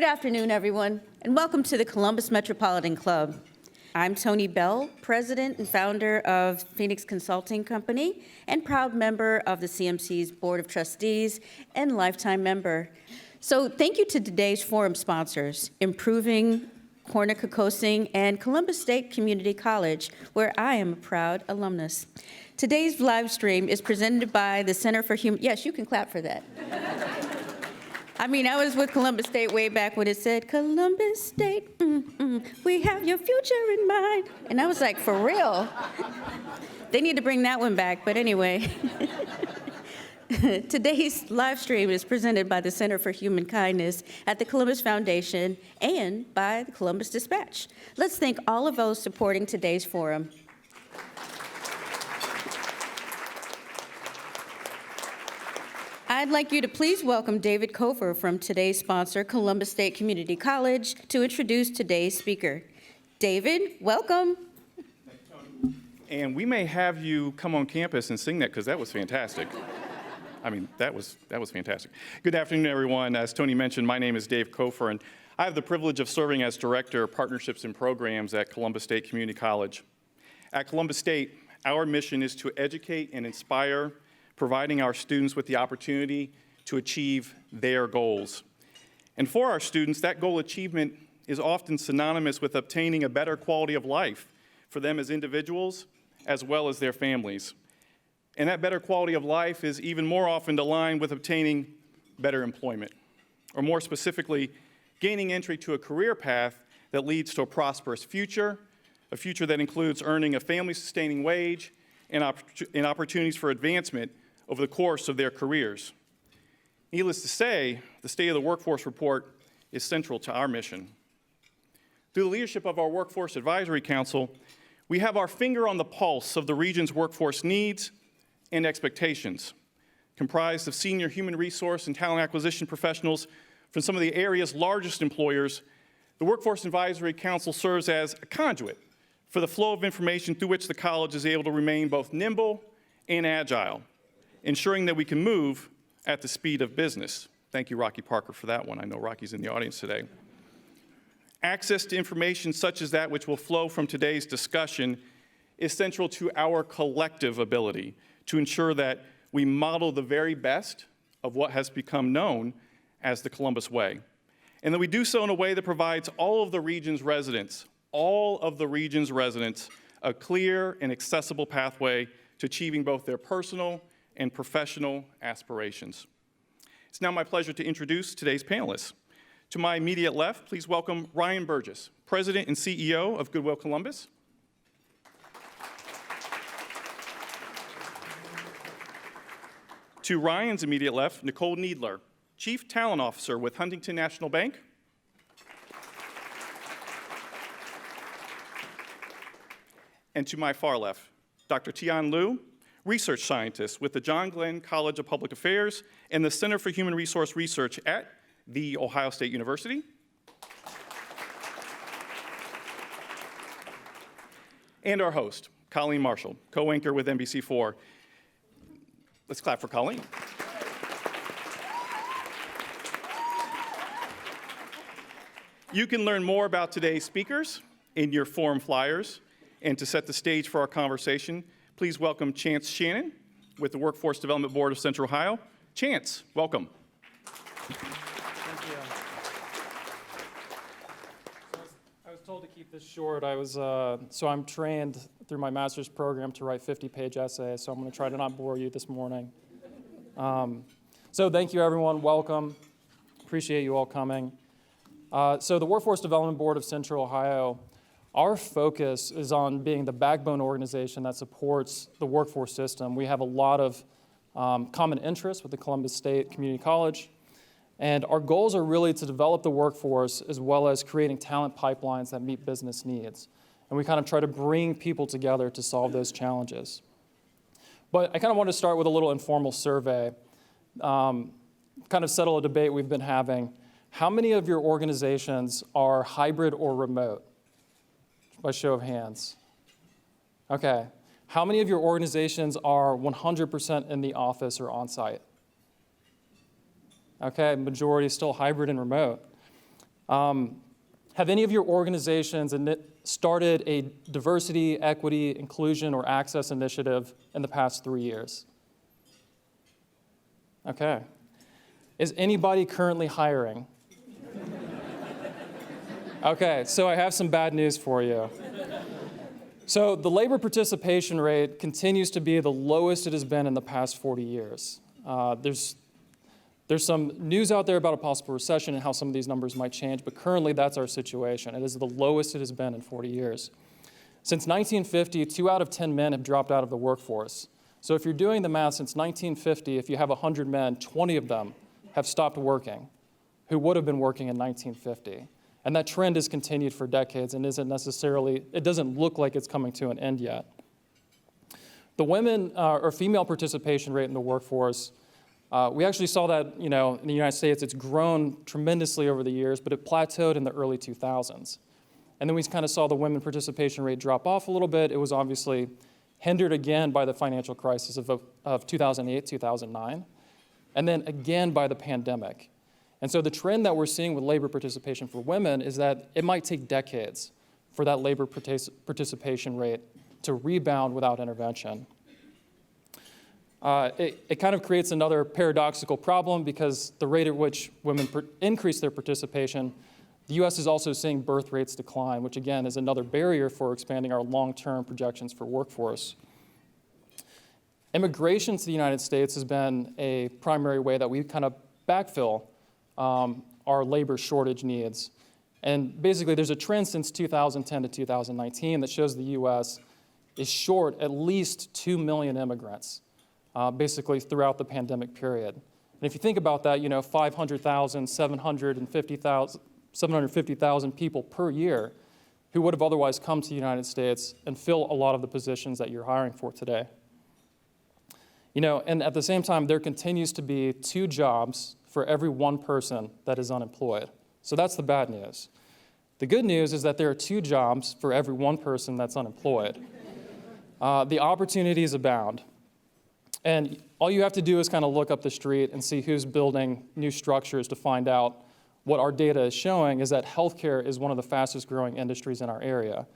afternoon, everyone, and welcome to the Columbus Metropolitan Club. I'm Tony Bell, president and founder of Phoenix Consulting Company and proud member of the CMC's Board of Trustees and lifetime member. So thank you to today's forum sponsors, Improving Corner-Kokosing and Columbus State Community College, where I am a proud alumnus. Today's live stream is presented by the Center for Human... Yes, you can clap for that. I mean, I was with Columbus State way back when it said, Columbus State, we have your future in mind. And I was like, for real? They need to bring that one back, but anyway. Today's live stream is presented by the Center for Human Kindness at the Columbus Foundation and by the Columbus Dispatch. Let's thank all of those supporting today's forum. I'd like you to please welcome David Kofer from today's sponsor, Columbus State Community College, to introduce today's speaker. David, welcome. Thanks, Tony. And we may have you come on campus and sing that because that was fantastic. I mean, that was fantastic. Good afternoon, everyone. As Tony mentioned, my name is Dave Kofer, and I have the privilege of serving as Director of Partnerships and Programs at Columbus State Community College. At Columbus State, our mission is to educate and inspire, providing our students with the opportunity to achieve their goals. And for our students, that goal achievement is often synonymous with obtaining a better quality of life for them as individuals, as well as their families. And that better quality of life is even more often aligned with obtaining better employment, or more specifically, gaining entry to a career path that leads to a prosperous future, a future that includes earning a family-sustaining wage and opportunities for advancement over the course of their careers. Needless to say, the State of the Workforce Report is central to our mission. Through the leadership of our Workforce Advisory Council, we have our finger on the pulse of the region's workforce needs and expectations. Comprised of senior human resource and talent acquisition professionals from some of the area's largest employers, the Workforce Advisory Council serves as a conduit for the flow of information through which the college is able to remain both nimble and agile, ensuring that we can move at the speed of business. Thank you, Rocky Parker, for that one. I know Rocky's in the audience today. Access to information such as that which will flow from today's discussion is central to our collective ability to ensure that we model the very best of what has become known as the Columbus Way, and that we do so in a way that provides all of the region's residents, a clear and accessible pathway to achieving both their personal and professional aspirations. It's now my pleasure to introduce today's panelists. To my immediate left, please welcome Ryan Burgess, President and CEO of Goodwill Columbus. To Ryan's immediate left, Nichole Kneedler, Chief Talent Officer with Huntington National Bank. And to my far left, Dr. Tian, Research Scientist with the John Glenn College of Public Affairs and the Center for Human Resource Research at The Ohio State University. And our host, Colleen Marshall, co-anchor with NBC4. Let's clap for Colleen. You can learn more about today's speakers in your forum flyers, and to set the stage for our conversation, please welcome Chance Shannan with the Workforce Development Board of Central Ohio. Chance, welcome. Thank you. I was told to keep this short. So I'm trained through my master's program to write 50-page essays, so I'm going to try to not bore you this morning. So thank you, everyone. Welcome. Appreciate you all coming. So the Workforce Development Board of Central Ohio, our focus is on being the backbone organization that supports the workforce system. We have a lot of common interests with the Columbus State Community College, and our goals are really to develop the workforce as well as creating talent pipelines that meet business needs. And we kind of try to bring people together to solve those challenges. But I kind of want to start with a little informal survey, kind of settle a debate we've been having. How many of your organizations are hybrid or remote? By show of hands. Okay. How many of your organizations are 100% in the office or on-site? Okay, majority is still hybrid and remote. Have any of your organizations started a diversity, equity, inclusion, or access initiative in the past 3 years? Okay. Is anybody currently hiring? Okay, so I have some bad news for you. So the labor participation rate continues to be the lowest it has been in the past 40 years. There's some news out there about a possible recession and how some of these numbers might change, but currently that's our situation. It is the lowest it has been in 40 years. Since 1950, 2 out of 10 men have dropped out of the workforce. So if you're doing the math, since 1950, if you have 100 men, 20 of them have stopped working who would have been working in 1950. And that trend has continued for decades and it doesn't look like it's coming to an end yet. The women or female participation rate in the workforce, we actually saw that, in the United States, it's grown tremendously over the years, but it plateaued in the early 2000s. And then we kind of saw the women participation rate drop off a little bit. It was obviously hindered again by the financial crisis of 2008, 2009, and then again by the pandemic. And so the trend that we're seeing with labor participation for women is that it might take decades for that labor participation rate to rebound without intervention. It kind of creates another paradoxical problem because the rate at which women increase their participation, the U.S. is also seeing birth rates decline, which again is another barrier for expanding our long-term projections for workforce. Immigration to the United States has been a primary way that we kind of backfill our labor shortage needs. And basically there's a trend since 2010 to 2019 that shows the U.S. is short at least 2 million immigrants, basically throughout the pandemic period. And if you think about that, 500,000, 750,000 people per year who would have otherwise come to the United States and fill a lot of the positions that you're hiring for today. And at the same time, there continues to be 2 jobs for every 1 person that is unemployed. So that's the bad news. The good news is that there are 2 jobs for every 1 person that's unemployed. The opportunities abound. And all you have to do is kind of look up the street and see who's building new structures to find out what our data is showing is that healthcare is one of the fastest growing industries in our area.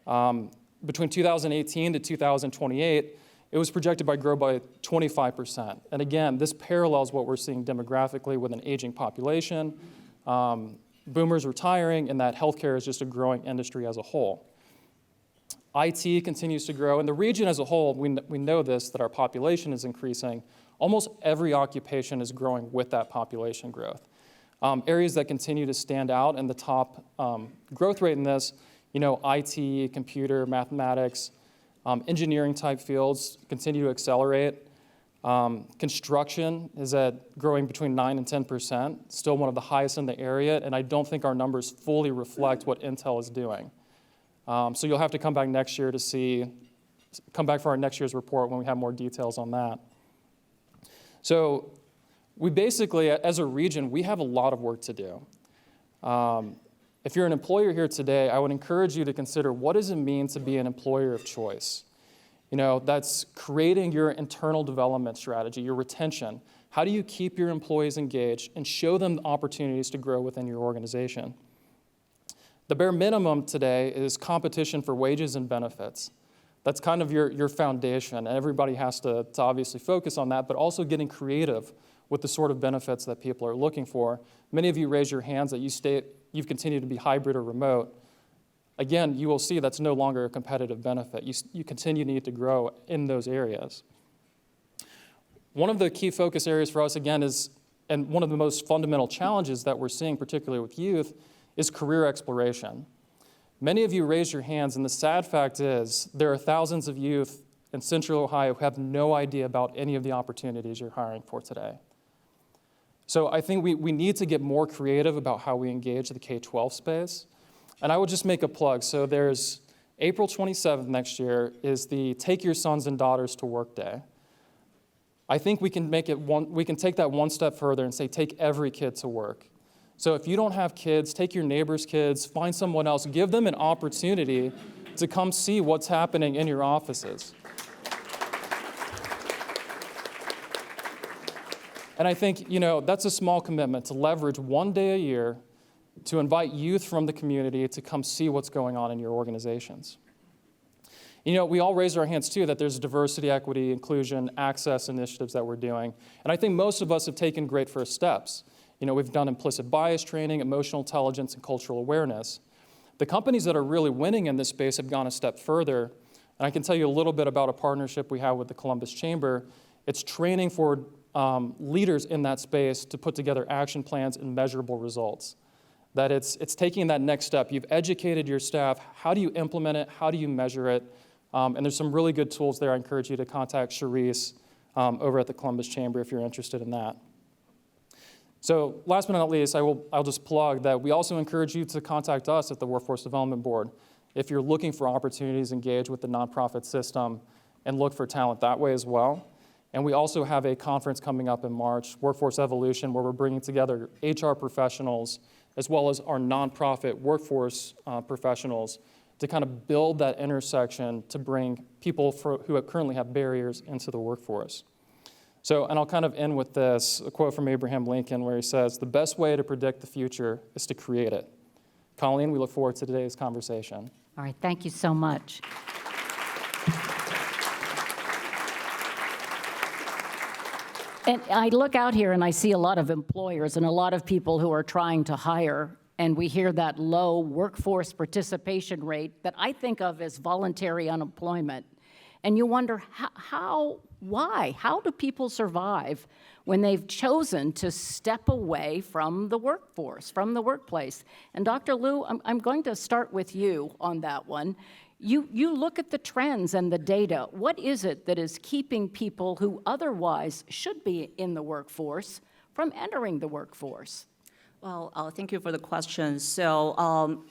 Between 2018 to 2028, it was projected to grow by 25%. And again, this parallels what we're seeing demographically with an aging population, boomers retiring, and that healthcare is just a growing industry as a whole. IT continues to grow. In the region as a whole, we know this, that our population is increasing. Almost every occupation is growing with that population growth. Areas that continue to stand out in the top growth rate in this, IT, computer, mathematics, engineering type fields continue to accelerate. Construction is growing between 9 and 10%, still one of the highest in the area, and I don't think our numbers fully reflect what Intel is doing. So you'll have to come back next year come back for our next year's report when we have more details on that. So we basically, as a region, we have a lot of work to do. If you're an employer here today, I would encourage you to consider what does it mean to be an employer of choice? That's creating your internal development strategy, your retention. How do you keep your employees engaged and show them opportunities to grow within your organization? The bare minimum today is competition for wages and benefits. That's kind of your foundation, and everybody has to obviously focus on that, but also getting creative with the sort of benefits that people are looking for. Many of you raise your hands that you've continued to be hybrid or remote. Again, you will see that's no longer a competitive benefit. You continue to need to grow in those areas. One of the key focus areas for us, again, and one of the most fundamental challenges that we're seeing, particularly with youth, is career exploration. Many of you raise your hands, and the sad fact is there are thousands of youth in Central Ohio who have no idea about any of the opportunities you're hiring for today. So I think we need to get more creative about how we engage the K-12 space. And I would just make a plug. So there's April 27th next year is the Take Your Sons and Daughters to Work Day. I think we can take that one step further and say take every kid to work. So if you don't have kids, take your neighbor's kids, find someone else, give them an opportunity to come see what's happening in your offices. And I think, that's a small commitment to leverage one day a year to invite youth from the community to come see what's going on in your organizations. You know, we all raised our hands too that there's diversity, equity, inclusion, access initiatives that we're doing. And I think most of us have taken great first steps. You know, we've done implicit bias training, emotional intelligence, and cultural awareness. The companies that are really winning in this space have gone a step further. And I can tell you a little bit about a partnership we have with the Columbus Chamber. It's training for leaders in that space to put together action plans and measurable results. That it's taking that next step. You've educated your staff. How do you implement it? How do you measure it? And there's some really good tools there. I encourage you to contact Charisse over at the Columbus Chamber if you're interested in that. So last but not least, I'll just plug that we also encourage you to contact us at the Workforce Development Board if you're looking for opportunities to engage with the nonprofit system and look for talent that way as well. And we also have a conference coming up in March, Workforce Evolution, where we're bringing together HR professionals as well as our nonprofit workforce professionals to kind of build that intersection to bring people who currently have barriers into the workforce. So, and I'll kind of end with this, a quote from Abraham Lincoln where he says, "The best way to predict the future is to create it." Colleen, we look forward to today's conversation. All right, thank you so much. And I look out here and I see a lot of employers and a lot of people who are trying to hire, and we hear that low workforce participation rate that I think of as voluntary unemployment. And you wonder, why? How do people survive when they've chosen to step away from the workforce, from the workplace? And Dr. Liu, I'm going to start with you on that one. You look at the trends and the data. What is it that is keeping people who otherwise should be in the workforce from entering the workforce? Well, thank you for the question. So,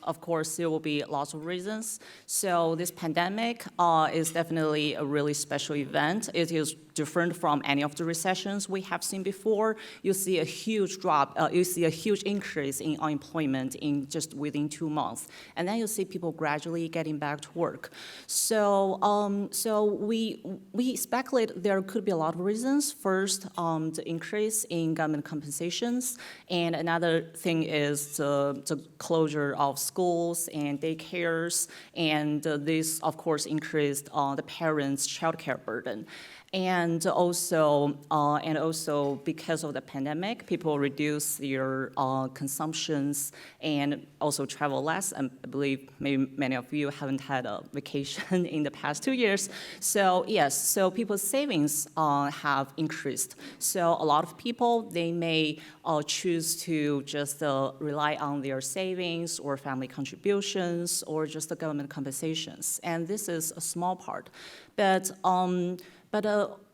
of course, there will be lots of reasons. So this pandemic is definitely a really special event. It is different from any of the recessions we have seen before. You see a huge drop, you see a huge increase in unemployment in just within 2 months. And then you see people gradually getting back to work. So, we speculate there could be a lot of reasons. First, the increase in government compensations, and another thing is the closure of schools and daycares, and this, of course, increased the parents' childcare burden. And also because of the pandemic, people reduce their consumptions and also travel less. And I believe maybe many of you haven't had a vacation in the past 2 years. So yes, so people's savings have increased. So a lot of people, they may choose to just rely on their savings or family contributions or just the government compensations. And this is a small part. But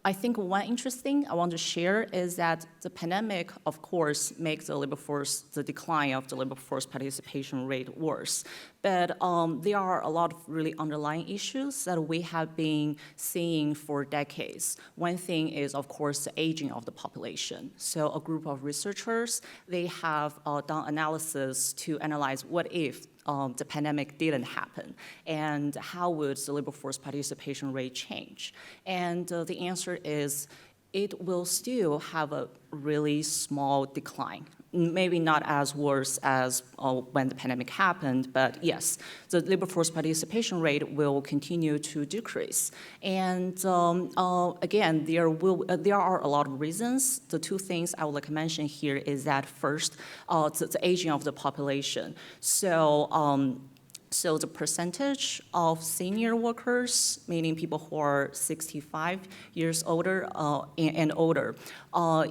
I think one interesting I want to share is that the pandemic, of course, makes the decline of the labor force participation rate worse. But there are a lot of really underlying issues that we have been seeing for decades. One thing is, of course, the aging of the population. So a group of researchers, they have done analysis to analyze what if the pandemic didn't happen, and how would the labor force participation rate change? And the answer is it will still have a really small decline. Maybe not as worse as when the pandemic happened, but yes, the labor force participation rate will continue to decrease. And again, there are a lot of reasons. The two things I would like to mention here is that first, the aging of the population. So the percentage of senior workers, meaning people who are 65 years older and older,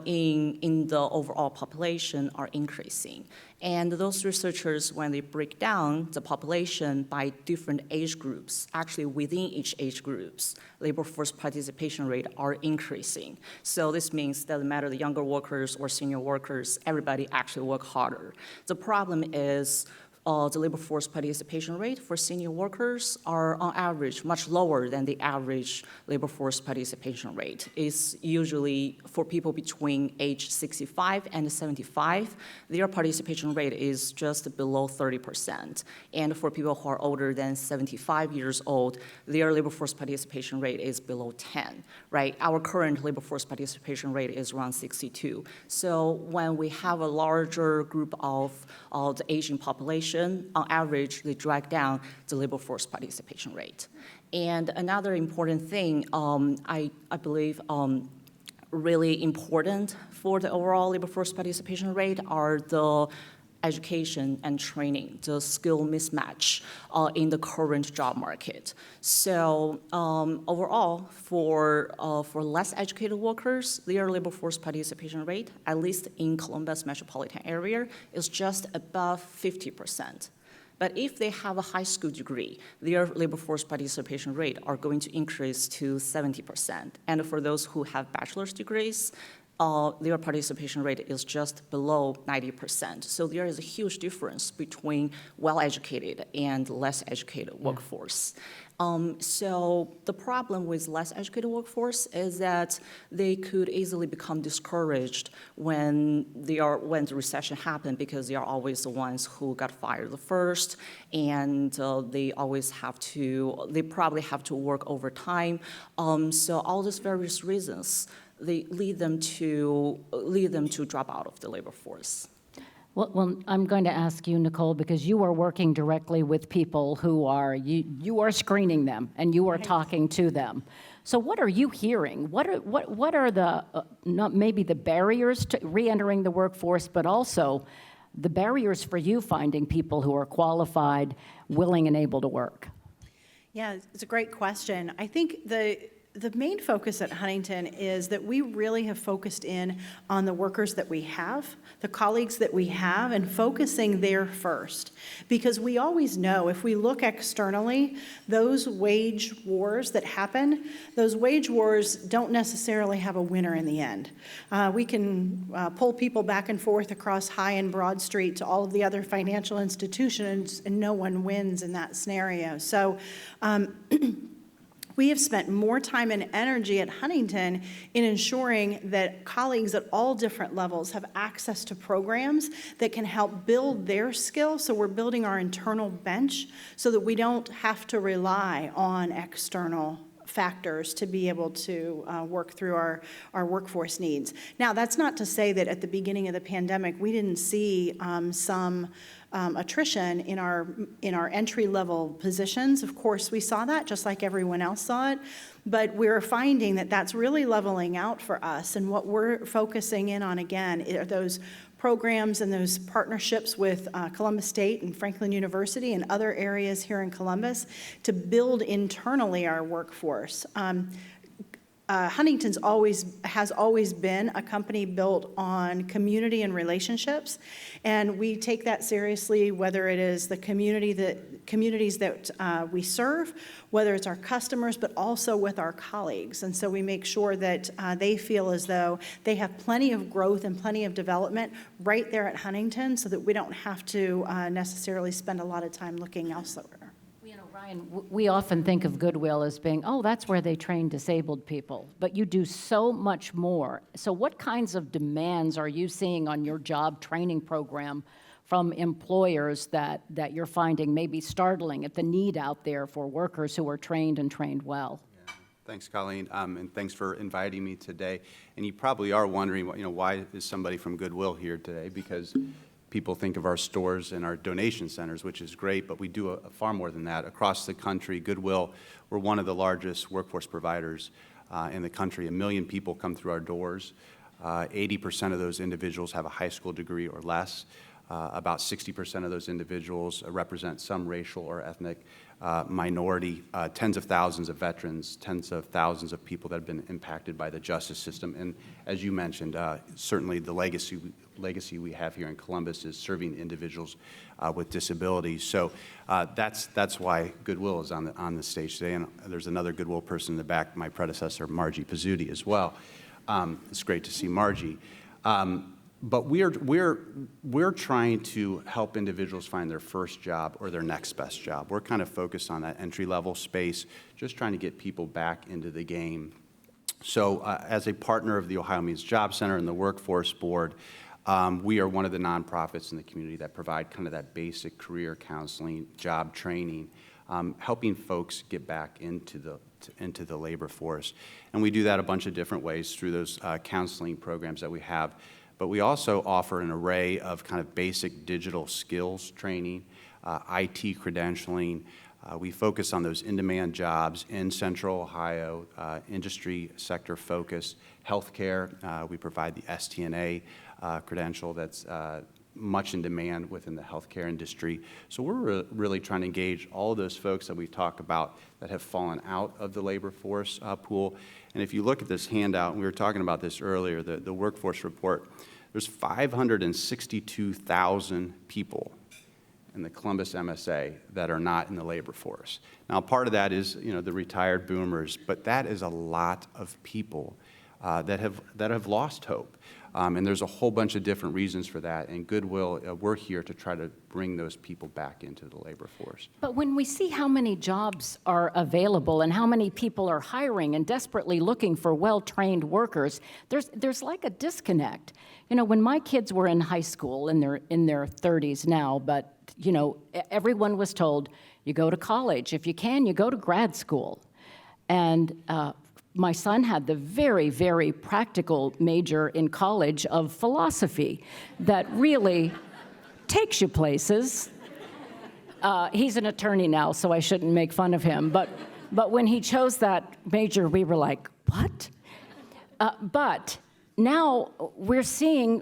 in the overall population are increasing. And those researchers, when they break down the population by different age groups, actually within each age groups, labor force participation rate are increasing. So this means that no matter the younger workers or senior workers, everybody actually work harder. The problem is the labor force participation rate for senior workers are on average much lower than the average labor force participation rate. It's usually for people between age 65 and 75, their participation rate is just below 30%. And for people who are older than 75 years old, their labor force participation rate is below 10, right? Our current labor force participation rate is around 62. So when we have a larger group of the aging population, on average, they drag down the labor force participation rate. And another important thing, I believe, really important for the overall labor force participation rate are the education and training, the skill mismatch in the current job market. So overall, for less educated workers, their labor force participation rate, at least in Columbus metropolitan area, is just above 50%. But if they have a high school degree, their labor force participation rate are going to increase to 70%. And for those who have bachelor's degrees, their participation rate is just below 90%. So there is a huge difference between well-educated and less educated workforce. So the problem with less educated workforce is that they could easily become discouraged when the recession happened because they are always the ones who got fired the first, and they probably have to work overtime. So all these various reasons, they lead them to drop out of the labor force. Well, I'm going to ask you, Nichole, because you are working directly with people who are, you are screening them and you are talking to them. So what are you hearing? What are the, not maybe the barriers to reentering the workforce, but also the barriers for you finding people who are qualified, willing, and able to work? Yeah, it's a great question. I think the main focus at Huntington is that we really have focused in on the workers that we have, the colleagues that we have, and focusing there first. Because we always know, if we look externally, those wage wars that happen, those wage wars don't necessarily have a winner in the end. We can pull people back and forth across High and Broad Street to all of the other financial institutions, and no one wins in that scenario. So we have spent more time and energy at Huntington in ensuring that colleagues at all different levels have access to programs that can help build their skills. So we're building our internal bench so that we don't have to rely on external factors to be able to work through our workforce needs. Now, that's not to say that at the beginning of the pandemic, we didn't see some attrition in our entry-level positions. Of course, we saw that just like everyone else saw it, but we're finding that that's really leveling out for us. And what we're focusing in on, again, are those programs and those partnerships with Columbus State and Franklin University and other areas here in Columbus to build internally our workforce. Huntington's has always been a company built on community and relationships, and we take that seriously, whether it is the communities that we serve, whether it's our customers, but also with our colleagues. And so we make sure that they feel as though they have plenty of growth and plenty of development right there at Huntington, so that we don't have to necessarily spend a lot of time looking elsewhere. Ryan, we often think of Goodwill as being, oh, that's where they train disabled people, but you do so much more. So what kinds of demands are you seeing on your job training program from employers that you're finding maybe startling at the need out there for workers who are trained and trained well? Yeah. Thanks, Colleen, and thanks for inviting me today. And you probably are wondering, why is somebody from Goodwill here today? Because people think of our stores and our donation centers, which is great, but we do far more than that. Across the country, Goodwill, we're one of the largest workforce providers in the country. 1 million people come through our doors. 80% of those individuals have a high school degree or less. About 60% of those individuals represent some racial or ethnic minority, tens of thousands of veterans, tens of thousands of people that have been impacted by the justice system. And as you mentioned, certainly the legacy we have here in Columbus is serving individuals with disabilities. So that's why Goodwill is on the stage today. And there's another Goodwill person in the back, my predecessor, Margie Pizzuti, as well. It's great to see Margie. But we're trying to help individuals find their first job or their next best job. We're kind of focused on that entry-level space, just trying to get people back into the game. So as a partner of the Ohio Means Job Center and the Workforce Board, we are one of the nonprofits in the community that provide kind of that basic career counseling, job training, helping folks get back into the labor force. And we do that a bunch of different ways through those counseling programs that we have. But we also offer an array of kind of basic digital skills training, IT credentialing. We focus on those in-demand jobs in Central Ohio, industry sector focus, healthcare. We provide the STNA credential that's much in demand within the healthcare industry. So we're really trying to engage all of those folks that we talk about that have fallen out of the labor force pool. And if you look at this handout, and we were talking about this earlier, the workforce report, there's 562,000 people in the Columbus MSA that are not in the labor force. Now, part of that is, the retired boomers, but that is a lot of people that have lost hope. And there's a whole bunch of different reasons for that. And Goodwill, we're here to try to bring those people back into the labor force. But when we see how many jobs are available and how many people are hiring and desperately looking for well-trained workers, there's like a disconnect. When my kids were in high school, and they're in their 30s now, but everyone was told, you go to college. If you can, you go to grad school. And my son had the very, very practical major in college of philosophy that really takes you places. He's an attorney now, so I shouldn't make fun of him. But when he chose that major, we were like, what? But now we're seeing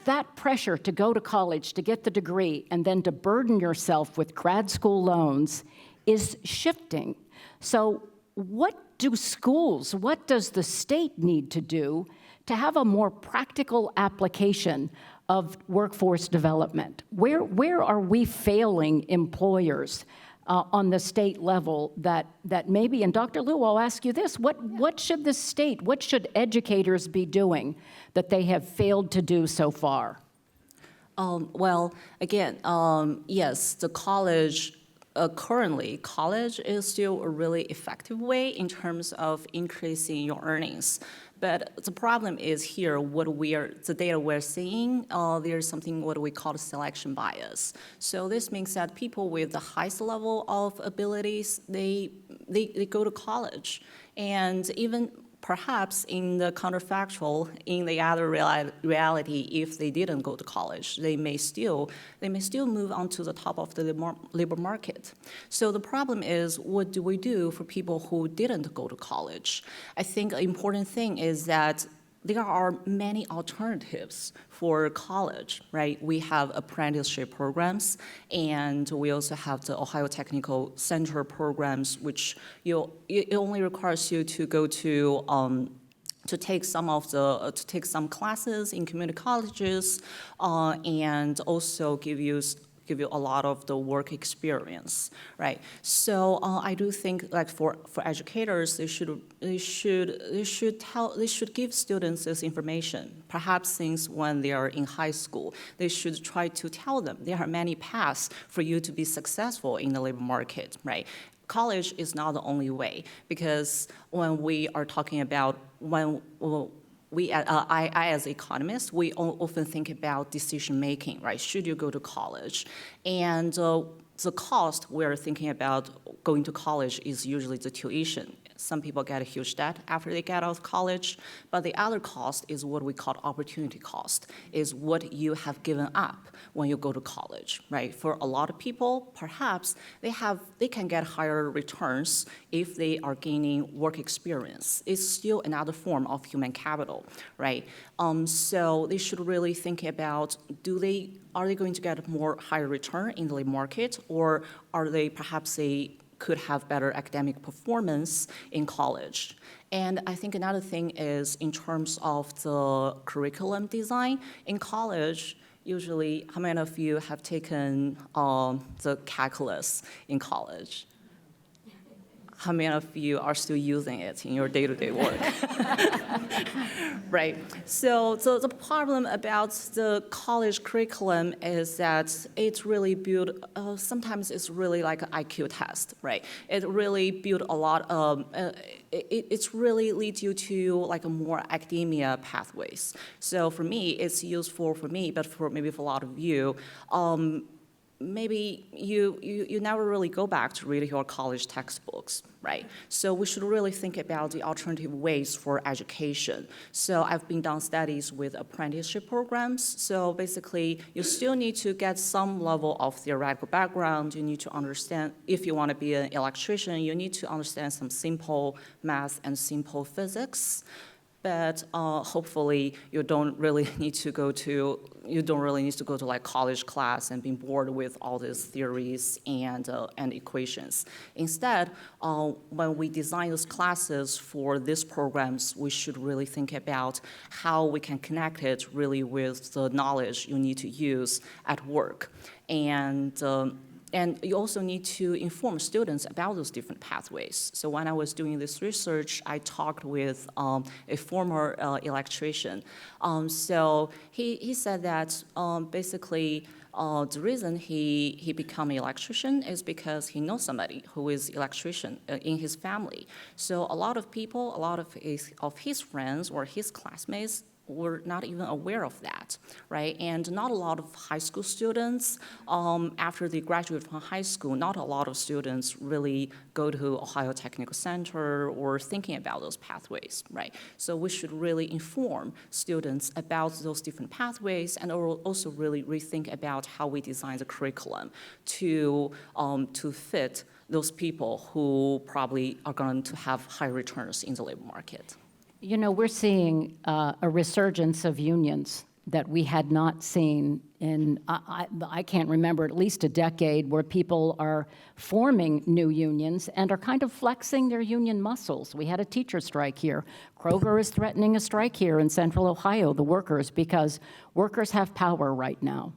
that pressure to go to college, to get the degree, and then to burden yourself with grad school loans is shifting. So what does the state need to do to have a more practical application of workforce development? Where are we failing employers on the state level that maybe, and Dr. Liu, I'll ask you this, what should the state, what should educators be doing that they have failed to do so far? Well, again, yes, the college, currently, college is still a really effective way in terms of increasing your earnings. But the problem is here, the data we're seeing, there's something what we call selection bias. So this means that people with the highest level of abilities, they go to college. And even perhaps in the counterfactual, in the other reality, if they didn't go to college, they may still move on to the top of the labor market. So the problem is, what do we do for people who didn't go to college? I think an important thing is that there are many alternatives for college, right? We have apprenticeship programs, and we also have the Ohio Technical Center programs, which it only requires you to go to take some classes in community colleges, and also give you a lot of the work experience, right? So I do think, like for educators, they should give students this information. Perhaps since when they are in high school, they should try to tell them there are many paths for you to be successful in the labor market, right? College is not the only way, because when we are talking about I, as economists, we often think about decision-making, right? Should you go to college? And the cost we're thinking about going to college is usually the tuition. Some people get a huge debt after they get out of college, but the other cost is what we call opportunity cost, is what you have given up when you go to college, right? For a lot of people, perhaps they can get higher returns if they are gaining work experience. It's still another form of human capital, right? So they should really think about, are they going to get more higher return in the labor market, or are they perhaps could have better academic performance in college? And I think another thing is in terms of the curriculum design. In college, usually, how many of you have taken the calculus in college? how many of you are still using it in your day-to-day work? Right. So the problem about the college curriculum is that it's really built, sometimes it's really like an IQ test, right? It really built a lot of, it's really leads you to like a more academia pathways. So for me, it's useful for me, but maybe for a lot of you, maybe you never really go back to read your college textbooks, right? So we should really think about the alternative ways for education. So I've been done studies with apprenticeship programs. So basically, you still need to get some level of theoretical background. You need to understand, if you want to be an electrician, you need to understand some simple math and simple physics. But hopefully you don't really need to go to like college class and be bored with all these theories and equations. Instead, when we design those classes for these programs, we should really think about how we can connect it really with the knowledge you need to use at work. And you also need to inform students about those different pathways. So when I was doing this research, I talked with a former electrician. So he said that basically the reason he became an electrician is because he knows somebody who is electrician in his family. So a lot of people, a lot of his friends or his classmates were not even aware of that, right? And not a lot of high school students, after they graduate from high school, not a lot of students really go to Ohio Technical Center or thinking about those pathways, right? So we should really inform students about those different pathways and also really rethink about how we design the curriculum to fit those people who probably are going to have high returns in the labor market. You know, we're seeing a resurgence of unions that we had not seen in, I can't remember, at least a decade, where people are forming new unions and are kind of flexing their union muscles. We had a teacher strike here. Kroger is threatening a strike here in Central Ohio, the workers, because workers have power right now.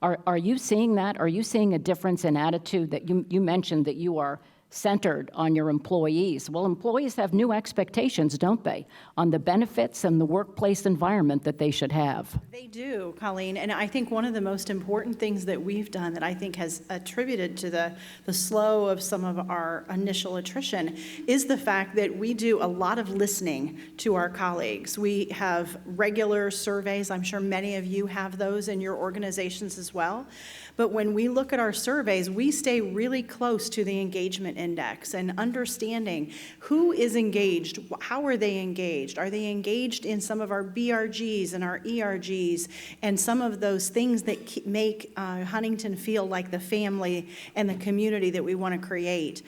Are you seeing that? Are you seeing a difference in attitude that you mentioned that you are centered on your employees? Well, employees have new expectations, don't they, on the benefits and the workplace environment that they should have. They do, Colleen, and I think one of the most important things that we've done that I think has attributed to the slow of some of our initial attrition is the fact that we do a lot of listening to our colleagues. We have regular surveys. I'm sure many of you have those in your organizations as well. But when we look at our surveys, we stay really close to the engagement index and understanding who is engaged, how are they engaged? Are they engaged in some of our BRGs and our ERGs and some of those things that make Huntington feel like the family and the community that we want to create?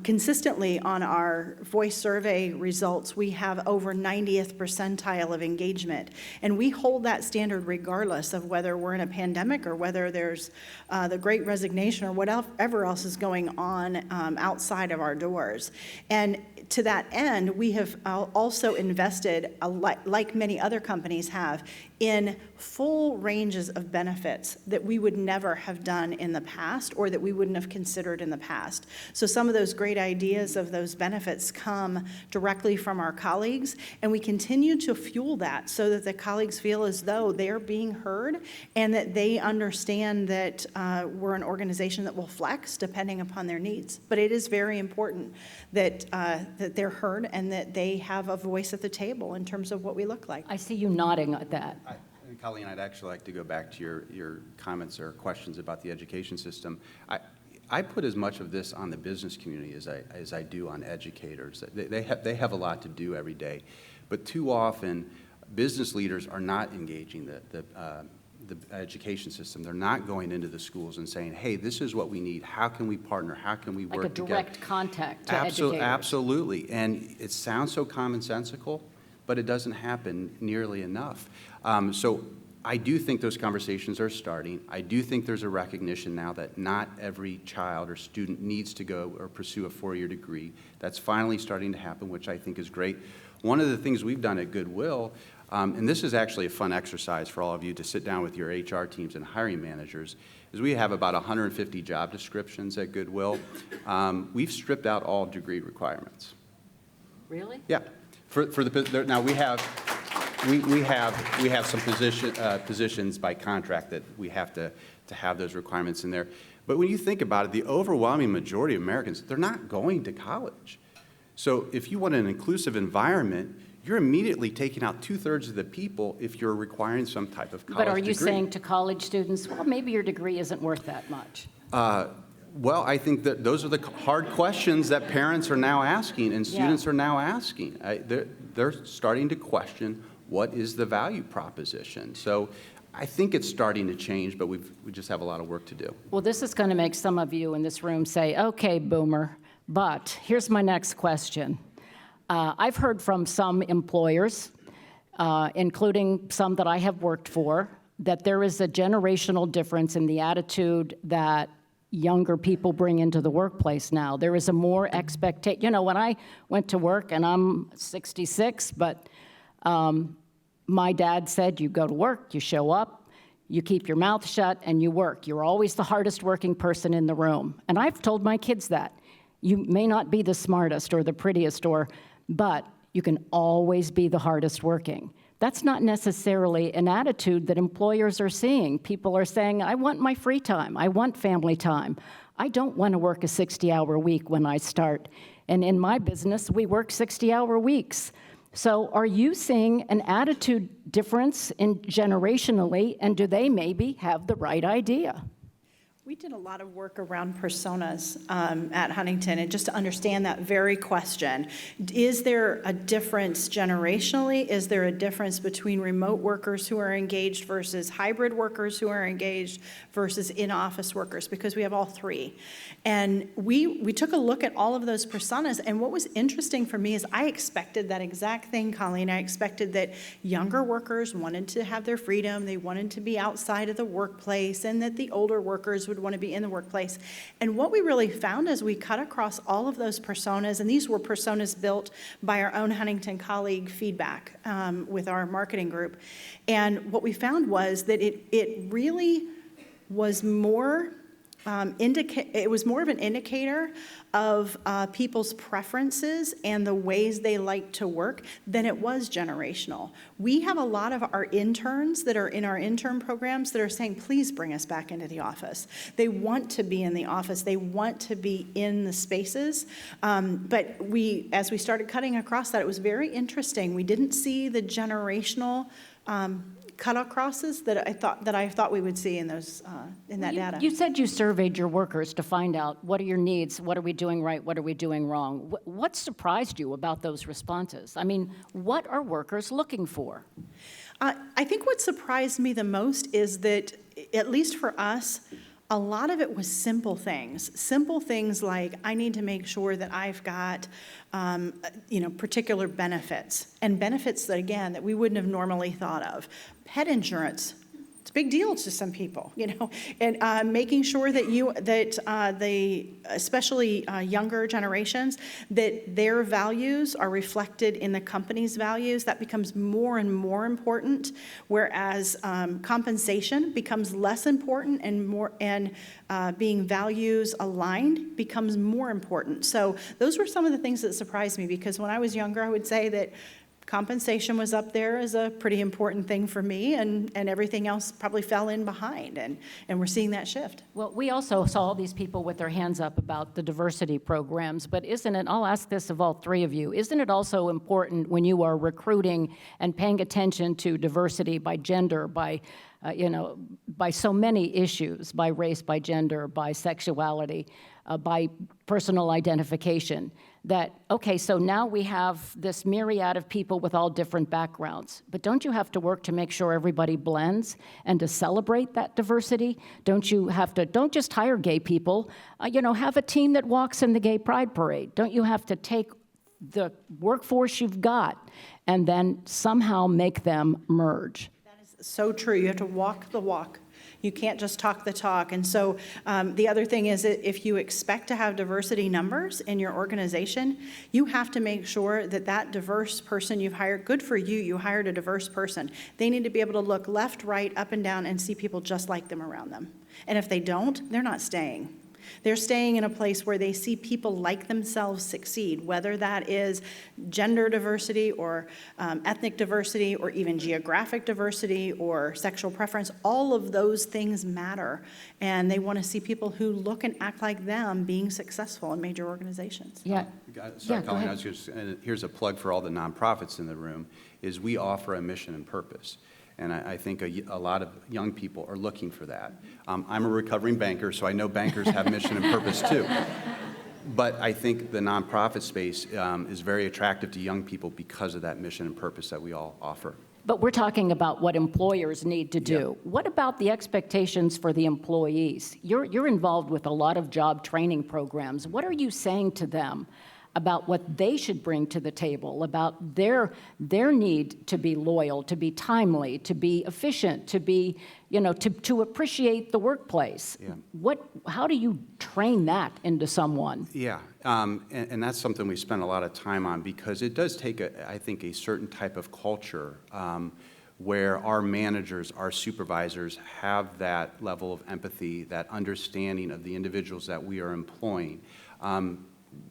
Consistently on our voice survey results, we have over 90th percentile of engagement. And we hold that standard regardless of whether we're in a pandemic or whether there's the Great Resignation or whatever else is going on outside of our doors. And to that end, we have also invested, like many other companies have, in full ranges of benefits that we would never have done in the past or that we wouldn't have considered in the past. So some of those great ideas of those benefits come directly from our colleagues, and we continue to fuel that so that the colleagues feel as though they're being heard and that they understand that we're an organization that will flex depending upon their needs. But it is very important that that they're heard and that they have a voice at the table in terms of what we look like. I see you nodding at that. Colleen, I'd actually like to go back to your comments or questions about the education system. I put as much of this on the business community as I do on educators. They have a lot to do every day, but too often business leaders are not engaging the education system. They're not going into the schools and saying, hey, this is what we need. How can we partner? How can we work together? Like a direct contact to educators. Absolutely. And it sounds so commonsensical, but it doesn't happen nearly enough. So I do think those conversations are starting. I do think there's a recognition now that not every child or student needs to go or pursue a four-year degree. That's finally starting to happen, which I think is great. One of the things we've done at Goodwill, and this is actually a fun exercise for all of you to sit down with your HR teams and hiring managers, is we have about 150 job descriptions at Goodwill. We've stripped out all degree requirements. Really? Yeah. Now we have some positions by contract that we have to have those requirements in there. But when you think about it, the overwhelming majority of Americans, they're not going to college. So if you want an inclusive environment, you're immediately taking out 2/3 of the people if you're requiring some type of college But are you degree. saying to college students, well, maybe your degree isn't worth that much? Well, I think that those are the hard questions that parents are now asking and students Yeah. are now asking. They're starting to question what is the value proposition. So I think it's starting to change, but we just have a lot of work to do. Well, this is going to make some of you in this room say, okay, boomer, but here's my next question. I've heard from some employers, including some that I have worked for, that there is a generational difference in the attitude that younger people bring into the workplace now. There is a more expectation. You know, when I went to work, and I'm 66, but my dad said, you go to work, you show up, you keep your mouth shut, and you work. You're always the hardest working person in the room. And I've told my kids that. You may not be the smartest or the prettiest, but you can always be the hardest working. That's not necessarily an attitude that employers are seeing. People are saying, I want my free time. I want family time. I don't want to work a 60-hour week when I start. And in my business, we work 60-hour weeks. So are you seeing an attitude difference generationally, and do they maybe have the right idea? We did a lot of work around personas at Huntington, and just to understand that very question. Is there a difference generationally? Is there a difference between remote workers who are engaged versus hybrid workers who are engaged versus in-office workers? Because we have all three. And we took a look at all of those personas, and what was interesting for me is I expected that exact thing, Colleen. I expected that younger workers wanted to have their freedom, they wanted to be outside of the workplace, and that the older workers would want to be in the workplace. And what we really found as we cut across all of those personas, and these were personas built by our own Huntington colleague feedback with our marketing group, and what we found was that it really was more it was more of an indicator of people's preferences and the ways they like to work than it was generational. We have a lot of our interns that are in our intern programs that are saying, please bring us back into the office. They want to be in the office. They want to be in the spaces. But as we started cutting across that, it was very interesting. We didn't see the generational cut acrosses that I thought we would see in those in that data. You said you surveyed your workers to find out what are your needs, what are we doing right, what are we doing wrong. What surprised you about those responses? I mean, what are workers looking for? I think what surprised me the most is that, at least for us, a lot of it was simple things like I need to make sure that I've got, particular benefits, and benefits that, again, that we wouldn't have normally thought of. Pet insurance, it's a big deal to some people, and making sure that especially younger generations, that their values are reflected in the company's values. That becomes more and more important, whereas compensation becomes less important, and being values aligned becomes more important. So those were some of the things that surprised me, because when I was younger, I would say that compensation was up there as a pretty important thing for me, and everything else probably fell in behind, and we're seeing that shift. Well, we also saw all these people with their hands up about the diversity programs, but isn't it, I'll ask this of all three of you, isn't it also important when you are recruiting and paying attention to diversity by gender, by so many issues, by race, by gender, by sexuality, by personal identification, that, okay, so now we have this myriad of people with all different backgrounds, but don't you have to work to make sure everybody blends and to celebrate that diversity? Don't just hire gay people, have a team that walks in the gay pride parade. Don't you have to take the workforce you've got and then somehow make them merge? So true. You have to walk the walk. You can't just talk the talk. And so the other thing is that if you expect to have diversity numbers in your organization, you have to make sure that that diverse person you've hired, good for you, you hired a diverse person. They need to be able to look left, right, up and down and see people just like them around them. And if they don't, they're not staying. They're staying in a place where they see people like themselves succeed, whether that is gender diversity or ethnic diversity or even geographic diversity or sexual preference. All of those things matter, and they want to see people who look and act like them being successful in major organizations. Yeah. Sorry, Yeah, go Colleen, ahead. I was just, and here's a plug for all the nonprofits in the room, is we offer a mission and purpose. And I think a lot of young people are looking for that. I'm a recovering banker, so I know bankers have mission and purpose too. But I think the nonprofit space is very attractive to young people because of that mission and purpose that we all offer. But we're talking about what employers need to do. What about the expectations for the employees? You're involved with a lot of job training programs. What are you saying to them about what they should bring to the table, about their need to be loyal, to be timely, to be efficient, to be, to appreciate the workplace? Yeah. How do you train that into someone? Yeah, and that's something we spend a lot of time on because it does take, I think, a certain type of culture where our managers, our supervisors have that level of empathy, that understanding of the individuals that we are employing.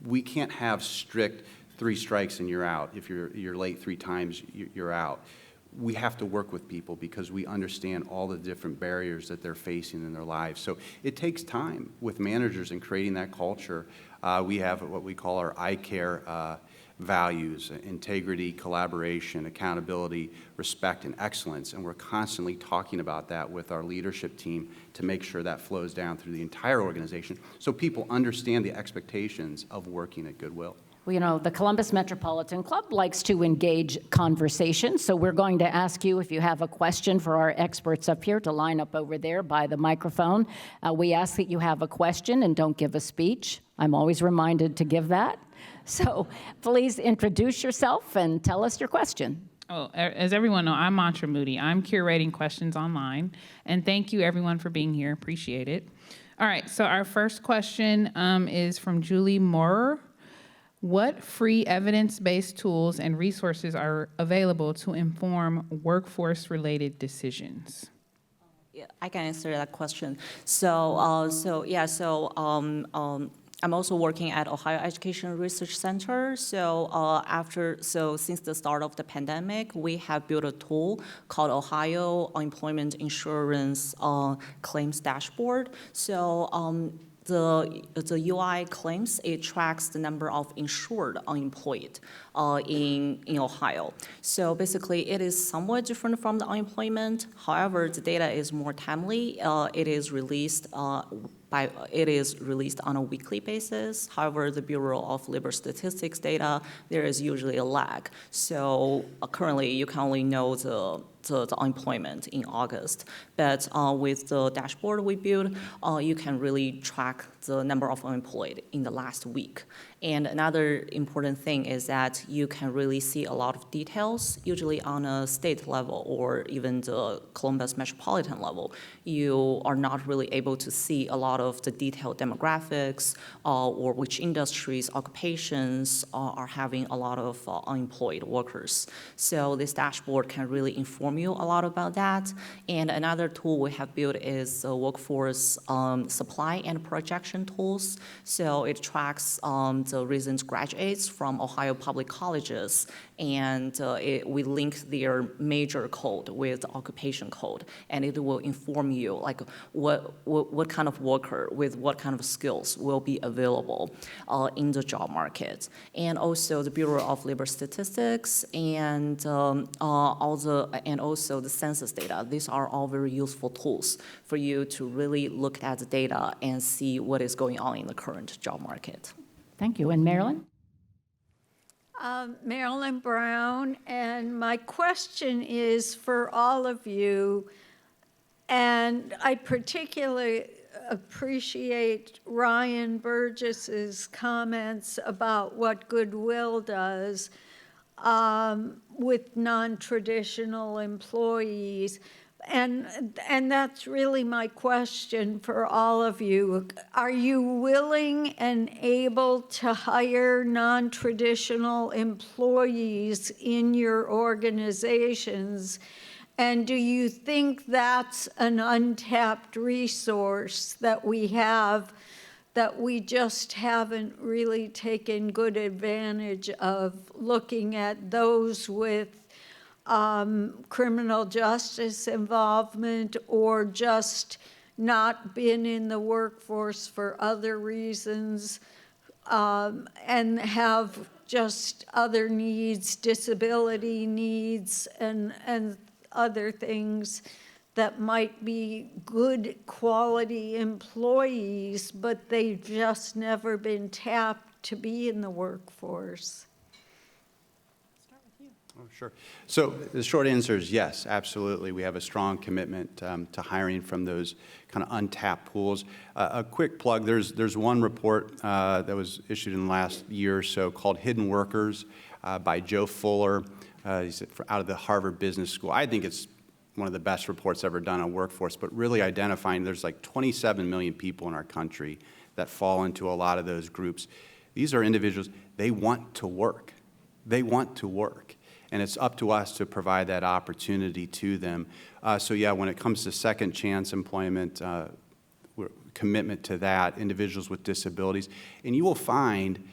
We can't have strict 3 strikes and you're out. If you're late 3 times, you're out. We have to work with people because we understand all the different barriers that they're facing in their lives. So it takes time with managers in creating that culture. We have what we call our I-CARE values: integrity, collaboration, accountability, respect, and excellence. And we're constantly talking about that with our leadership team to make sure that flows down through the entire organization so people understand the expectations of working at Goodwill. Well, the Columbus Metropolitan Club likes to engage conversation, so we're going to ask you if you have a question for our experts up here to line up over there by the microphone. We ask that you have a question and don't give a speech. I'm always reminded to give that. So please introduce yourself and tell us your question. Oh, as everyone knows, I'm Mantra Moody. I'm curating questions online, and thank you everyone for being here. Appreciate it. All right, so our first question is from Julie Moorer. What free evidence-based tools and resources are available to inform workforce-related decisions? Yeah, I can answer that question. I'm also working at Ohio Education Research Center. Since the start of the pandemic, we have built a tool called Ohio Unemployment Insurance Claims Dashboard. The UI claims, it tracks the number of insured unemployed in Ohio. So basically, it is somewhat different from the unemployment. However, the data is more timely. It is released on a weekly basis. However, the Bureau of Labor Statistics data, there is usually a lag. So currently, you can only know the unemployment in August. But with the dashboard we built, you can really track the number of unemployed in the last week. And another important thing is that you can really see a lot of details, usually on a state level or even the Columbus Metropolitan level. You are not really able to see a lot of the detailed demographics or which industries, occupations are having a lot of unemployed workers. So this dashboard can really inform you a lot about that. And another tool we have built is the workforce supply and projection tools. So it tracks the recent graduates from Ohio public colleges, and we link their major code with the occupation code, and it will inform you like what kind of worker with what kind of skills will be available in the job market. And also the Bureau of Labor Statistics and also the census data. These are all very useful tools for you to really look at the data and see what is going on in the current job market. Thank you. And Marilyn? Marilyn Brown, and my question is for all of you, and I particularly appreciate Ryan Burgess's comments about what Goodwill does with non-traditional employees. and that's really my question for all of you. Are you willing and able to hire non-traditional employees in your organizations? And do you think that's an untapped resource that we have that we just haven't really taken good advantage of, looking at those with criminal justice involvement or just not been in the workforce for other reasons, and have just other needs, disability needs, and other things that might be good quality employees, but they've just never been tapped to be in the workforce? Oh, sure. So the short answer is yes, absolutely. We have a strong commitment to hiring from those kind of untapped pools. A quick plug, there's one report that was issued in the last year or so called Hidden Workers by Joe Fuller. He's out of the Harvard Business School. I think it's one of the best reports ever done on workforce, but really identifying there's like 27 million people in our country that fall into a lot of those groups. These are individuals, they want to work. They want to work. And it's up to us to provide that opportunity to them. So yeah, when it comes to second chance employment, commitment to that, individuals with disabilities, and you will find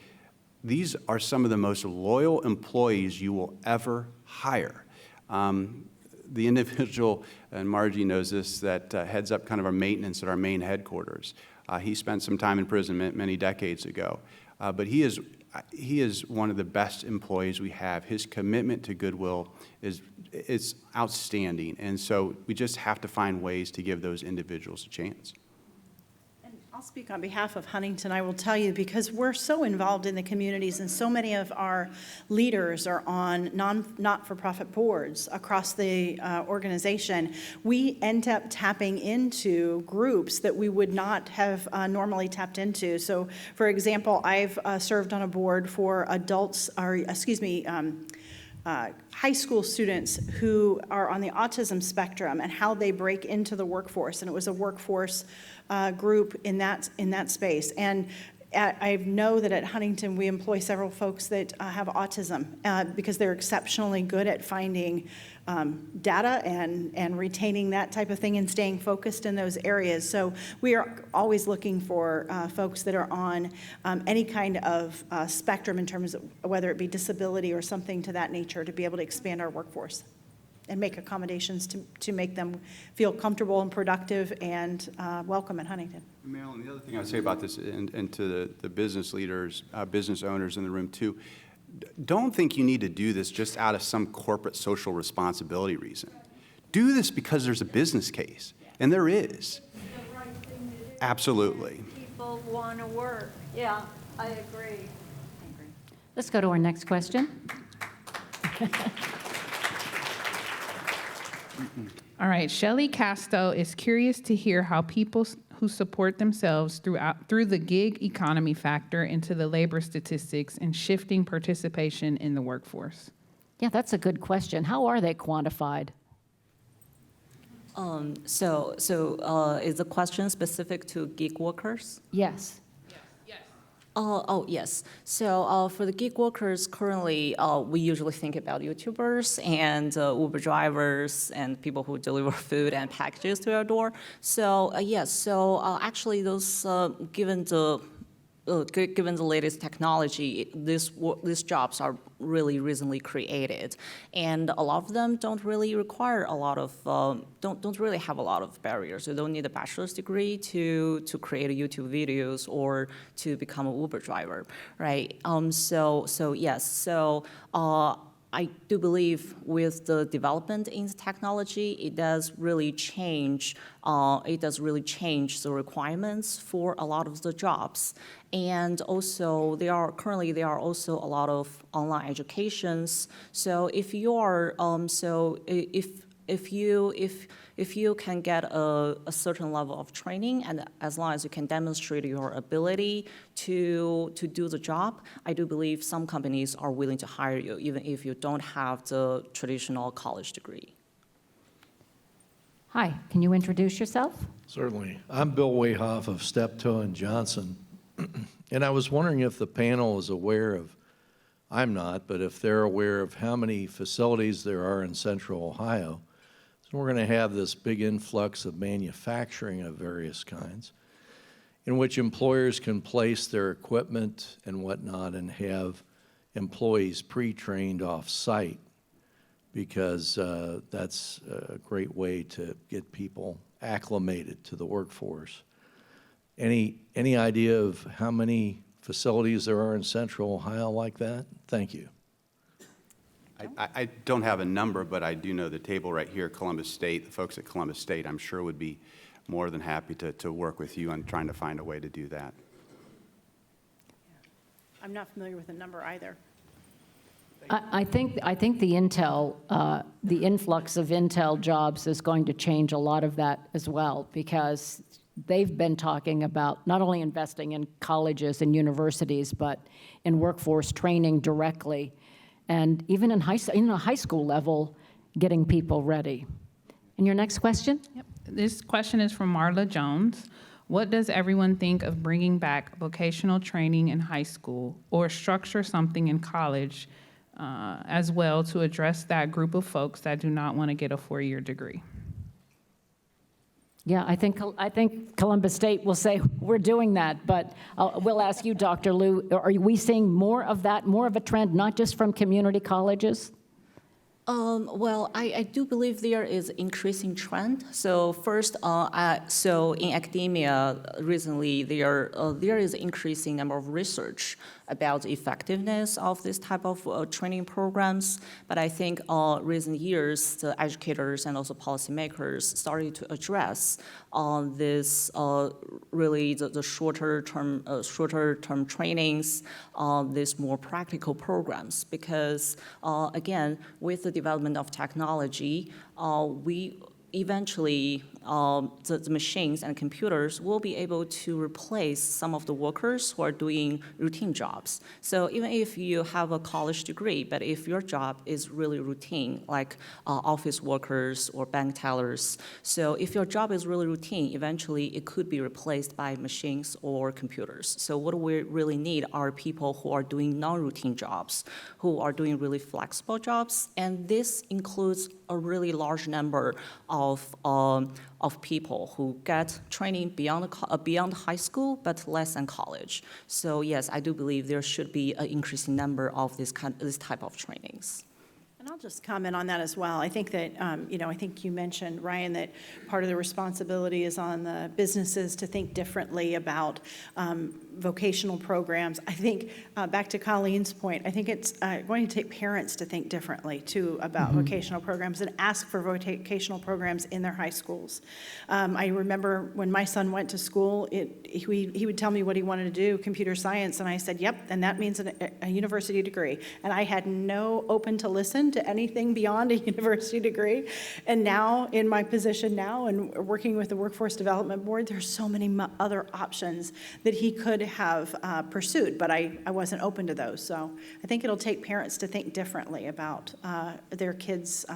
these are some of the most loyal employees you will ever hire. The individual, and Margie knows this, that heads up kind of our maintenance at our main headquarters. He spent some time in prison many decades ago, but he is one of the best employees we have. His commitment to Goodwill is outstanding, and so we just have to find ways to give those individuals a chance. I'll speak on behalf of Huntington. I will tell you, because we're so involved in the communities and so many of our leaders are on not-for-profit boards across the organization, we end up tapping into groups that we would not have normally tapped into. So, for example, I've served on a board for adults, or high school students who are on the autism spectrum and how they break into the workforce. And it was a workforce group in that space. And I know that at Huntington we employ several folks that have autism because they're exceptionally good at finding data and retaining that type of thing and staying focused in those areas. So we are always looking for folks that are on any kind of spectrum in terms of whether it be disability or something to that nature, to be able to expand our workforce and make accommodations to make them feel comfortable and productive and welcome at Huntington. Marilyn, the other thing I would say about this, and to the business leaders, business owners in the room too, don't think you need to do this just out of some corporate social responsibility reason. Do this because there's a business case, and there is. The right thing to do. Absolutely. People want to work. Yeah, I agree. Let's go to our next question. All right, Shelley Casto is curious to hear how people who support themselves through the gig economy factor into the labor statistics and shifting participation in the workforce. Yeah, that's a good question. How are they quantified? So is the question specific to gig workers? Yes. Yes. So for the gig workers, currently, we usually think about YouTubers and Uber drivers and people who deliver food and packages to our door. So yes. So actually, those given the latest technology, these jobs are really recently created, and a lot of them don't really require a lot of don't really have a lot of barriers. You don't need a bachelor's degree to create YouTube videos or to become an Uber driver, right? So yes. So I do believe with the development in technology, it does really change the requirements for a lot of the jobs. And also, there are also a lot of online educations. So if you are, if you can get a certain level of training, and as long as you can demonstrate your ability to do the job, I do believe some companies are willing to hire you, even if you don't have the traditional college degree. Hi, can you introduce yourself? Certainly. I'm Bill Wayhoff of Steptoe and Johnson. And I was wondering if the panel is aware of, I'm not, but if they're aware of how many facilities there are in central Ohio. So we're going to have this big influx of manufacturing of various kinds in which employers can place their equipment and whatnot and have employees pre-trained off-site, because that's a great way to get people acclimated to the workforce. Any idea of how many facilities there are in central Ohio like that? Thank you. I don't have a number, but I do know the table right here, Columbus State. The folks at Columbus State, I'm sure, would be more than happy to work with you on trying to find a way to do that. I'm not familiar with the number either. I think the Intel, the influx of Intel jobs is going to change a lot of that as well, because they've been talking about not only investing in colleges and universities, but in workforce training directly, and even in a high school level, getting people ready. And your next question? Yep. This question is from Marla Jones. What does everyone think of bringing back vocational training in high school, or structure something in college as well to address that group of folks that do not want to get a 4-year degree? Yeah, I think Columbus State will say we're doing that, but we'll ask you, Dr. Liu, are we seeing more of that, more of a trend, not just from community colleges? Well, I do believe there is increasing trend. So first, so in academia, recently there is increasing number of research about the effectiveness of this type of training programs. But I think recent years, the educators and also policymakers started to address this really the shorter term trainings, these more practical programs, because again, with the development of technology, we eventually, the machines and computers will be able to replace some of the workers who are doing routine jobs. So even if you have a college degree, but if your job is really routine, like office workers or bank tellers, so if your job is really routine, eventually it could be replaced by machines or computers. So what we really need are people who are doing non-routine jobs, who are doing really flexible jobs, and this includes a really large number of people who get training beyond high school, but less than college. So yes, I do believe there should be an increasing number of this type of trainings. And I'll just comment on that as well. I think that, I think you mentioned, Ryan, that part of the responsibility is on the businesses to think differently about vocational programs. I think, back to Colleen's point, I think it's going to take parents to think differently, too, about vocational programs and ask for vocational programs in their high schools. I remember when my son went to school, he would tell me what he wanted to do, computer science, and I said, yep, and that means a university degree. And I had no open to listen to anything beyond a university degree. And now, in my position now, and working with the Workforce Development Board, there's so many other options that he could have pursued, but I wasn't open to those. So I think it'll take parents to think differently about their kids'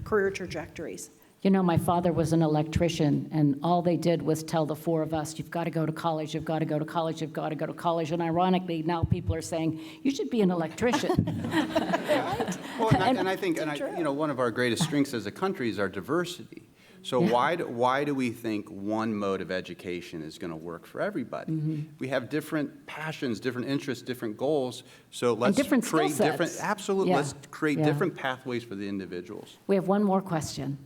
career trajectories. You know, my father was an electrician, and all they did was tell the four of us, you've got to go to college, you've got to go to college, you've got to go to college. And ironically, now people are saying, you should be an electrician. Right? Well, and I think, one of our greatest strengths as a country is our diversity. So why do we think one mode of education is going to work for everybody? We have different passions, different interests, different goals. So let's different create skill different, sets. absolutely, Yeah. let's create Yeah. different pathways for the individuals. We have one more question.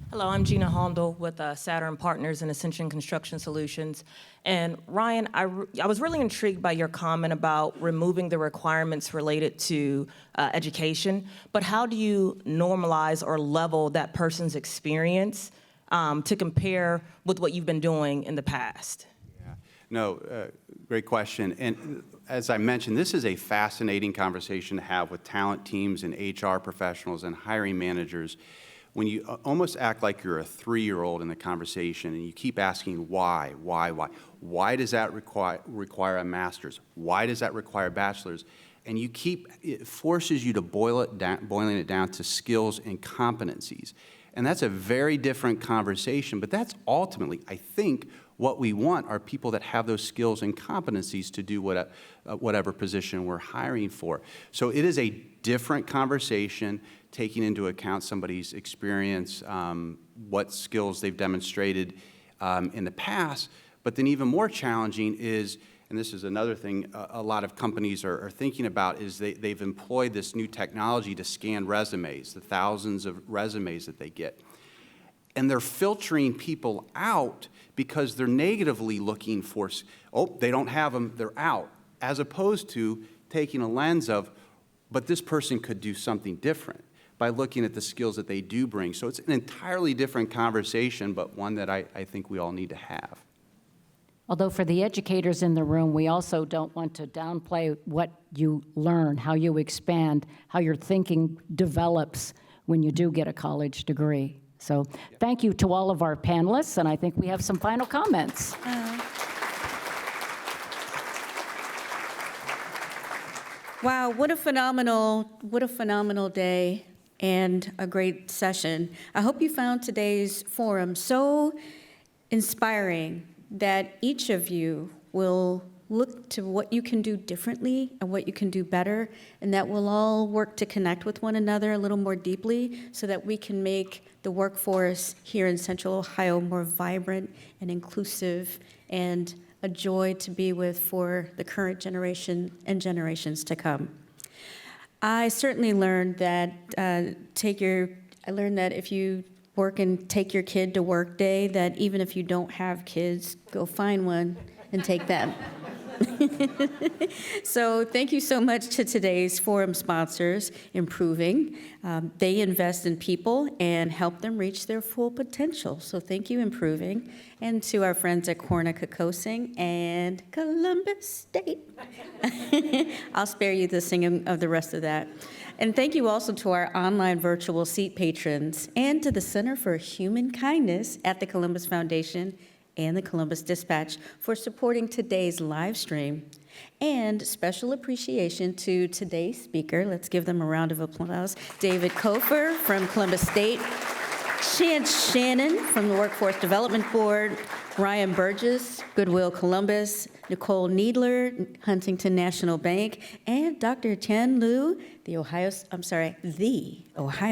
Hello, I'm Gina Hondel with Saturn Partners and Ascension Construction Solutions. And Ryan, I was really intrigued by your comment about removing the requirements related to education, but how do you normalize or level that person's experience to compare with what you've been doing in the past? Yeah. No, great question. And as I mentioned, this is a fascinating conversation to have with talent teams and HR professionals and hiring managers. When you almost act like you're a 3-year-old in the conversation and you keep asking why? Why does that require a master's? Why does that require a bachelor's? And it forces you to boiling it down to skills and competencies. And that's a very different conversation, but that's ultimately, I think, what we want are people that have those skills and competencies to do whatever position we're hiring for. So it is a different conversation, taking into account somebody's experience, what skills they've demonstrated in the past. But then even more challenging is, and this is another thing a lot of companies are thinking about, is they've employed this new technology to scan resumes, the thousands of resumes that they get. And they're filtering people out because they're negatively looking for, oh, they don't have them, they're out, as opposed to taking a lens of, but this person could do something different by looking at the skills that they do bring. So it's an entirely different conversation, but one that I think we all need to have. Although for the educators in the room, we also don't want to downplay what you learn, how you expand, how your thinking develops when you do get a college degree. So thank you to all of our panelists, and I think we have some final comments. Wow, what a phenomenal day and a great session. I hope you found today's forum so inspiring that each of you will look to what you can do differently and what you can do better, and that we'll all work to connect with one another a little more deeply so that we can make the workforce here in Central Ohio more vibrant and inclusive and a joy to be with for the current generation and generations to come. I certainly learned that if you work and take your kid to work day, that even if you don't have kids, go find one and take them. So thank you so much to today's forum sponsors, Improving. They invest in people and help them reach their full potential. So thank you, Improving. And to our friends at Corner-Kokosing and Columbus State. I'll spare you the singing of the rest of that. And thank you also to our online virtual seat patrons and to the Center for Human Kindness at the Columbus Foundation and the Columbus Dispatch for supporting today's live stream. And special appreciation to today's speaker. Let's give them a round of applause. David Kofer from Columbus State, Shannan from the Workforce Development Board, Ryan Burgess, Goodwill Columbus, Nichole Kneedler, Huntington National Bank, and Dr. Tian Liu, the Ohio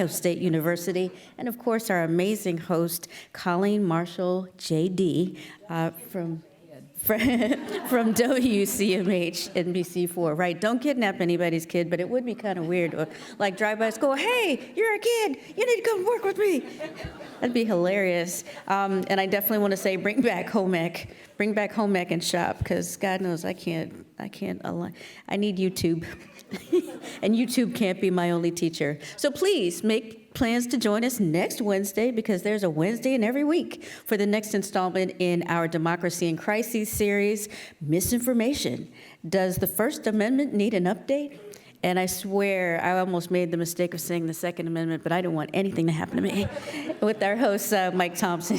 State University, and of course our amazing host, Colleen Marshall, J.D., from WCMH NBC4, right? Don't kidnap anybody's kid, but it would be kind of weird to like drive by and go, hey, you're a kid, you need to come work with me. That'd be hilarious. And I definitely want to say, bring back home ec and shop, because God knows I can't align. I need YouTube. And YouTube can't be my only teacher. So please make plans to join us next Wednesday, because there's a Wednesday in every week, for the next installment in our Democracy in Crises series, Misinformation. Does the First Amendment need an update? And I swear, I almost made the mistake of saying the Second Amendment, but I don't want anything to happen to me. With our host, Mike Thompson.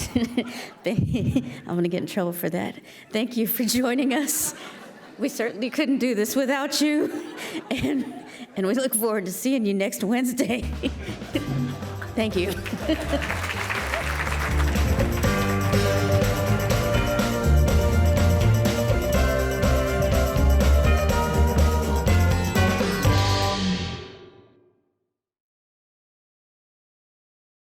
I'm going to get in trouble for that. Thank you for joining us. We certainly couldn't do this without you. And we look forward to seeing you next Wednesday. Thank you.